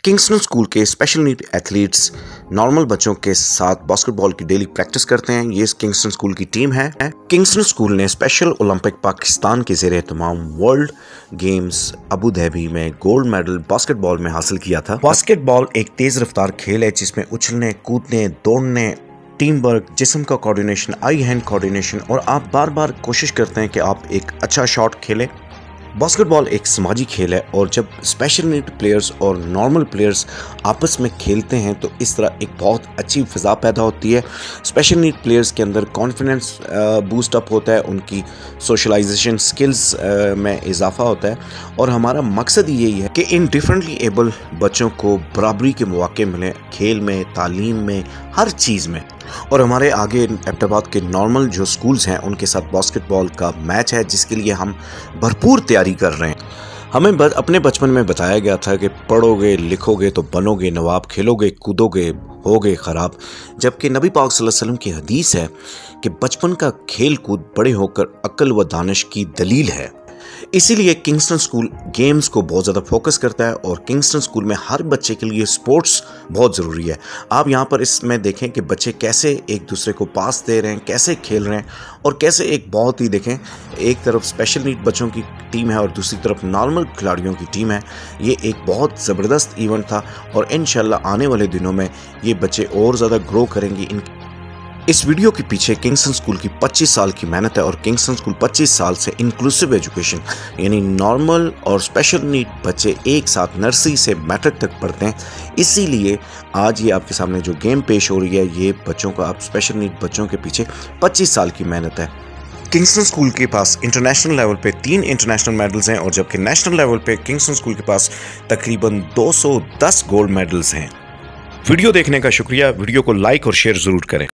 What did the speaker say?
Kingston school के special need athletes normal बच्चों के साथ बास्केटबॉल की डेली प्रैक्टिस करते हैं। ये किंगस्टन स्कूल की टीम है। किंगस्टन स्कूल ने स्पेशल ओलंपिक पाकिस्तान के ज़रिए तमाम वर्ल्ड गेम्स अबू धाबी में गोल्ड मेडल बास्केटबॉल में हासिल किया था। बास्केटबॉल एक तेज़ रफ्तार खेल है जिसमें उछलने, कूदने, दौड़ने, टीम वर्क, जिस्म का कोऑर्डिनेशन, आई हैंड कोऑर्डिनेशन और आप बार बार कोशिश करते हैं कि आप एक अच्छा शॉट खेलें। बास्केटबॉल एक समाजी खेल है और जब स्पेशल नीड प्लेयर्स और नॉर्मल प्लेयर्स आपस में खेलते हैं तो इस तरह एक बहुत अच्छी फ़िज़ा पैदा होती है। स्पेशल नीड प्लेयर्स के अंदर कॉन्फिडेंस बूस्ट अप होता है, उनकी सोशलाइजेशन स्किल्स में इजाफा होता है और हमारा मकसद यही है कि इन डिफरेंटली एबल बच्चों को बराबरी के मौके मिलें खेल में, तालीम में, हर चीज़ में। और हमारे आगे एबटाबाद के नॉर्मल जो स्कूल्स हैं उनके साथ बास्केटबॉल का मैच है जिसके लिए हम भरपूर तैयारी कर रहे हैं। हमें अपने बचपन में बताया गया था कि पढ़ोगे लिखोगे तो बनोगे नवाब, खेलोगे कूदोगे होगे ख़राब, जबकि नबी पाक सल्लल्लाहु अलैहि वसल्लम की हदीस है कि बचपन का खेल कूद बड़े होकर अक्ल व दानिश की दलील है। इसीलिए किंगस्टन स्कूल गेम्स को बहुत ज़्यादा फोकस करता है और किंगस्टन स्कूल में हर बच्चे के लिए स्पोर्ट्स बहुत ज़रूरी है। आप यहाँ पर इसमें देखें कि बच्चे कैसे एक दूसरे को पास दे रहे हैं, कैसे खेल रहे हैं और कैसे एक बहुत ही देखें, एक तरफ स्पेशल नीड बच्चों की टीम है और दूसरी तरफ नॉर्मल खिलाड़ियों की टीम है। ये एक बहुत ज़बरदस्त इवेंट था और इंशाल्लाह आने वाले दिनों में ये बच्चे और ज़्यादा ग्रो करेंगे। इस वीडियो के पीछे किंगस्टन स्कूल की 25 साल की मेहनत है और किंगस्टन स्कूल 25 साल से इंक्लूसिव एजुकेशन यानी नॉर्मल और स्पेशल नीड बच्चे एक साथ नर्सरी से मैट्रिक तक पढ़ते हैं। इसीलिए आज ये आपके सामने जो गेम पेश हो रही है ये बच्चों का, आप स्पेशल नीड बच्चों के पीछे 25 साल की मेहनत है। किंगस्टन स्कूल के पास इंटरनेशनल लेवल पे 3 इंटरनेशनल मेडल्स हैं और जबकि नेशनल लेवल पे किंगस्टन स्कूल के पास तकरीबन 210 गोल्ड मेडल्स हैं। वीडियो देखने का शुक्रिया। वीडियो को लाइक और शेयर ज़रूर करें।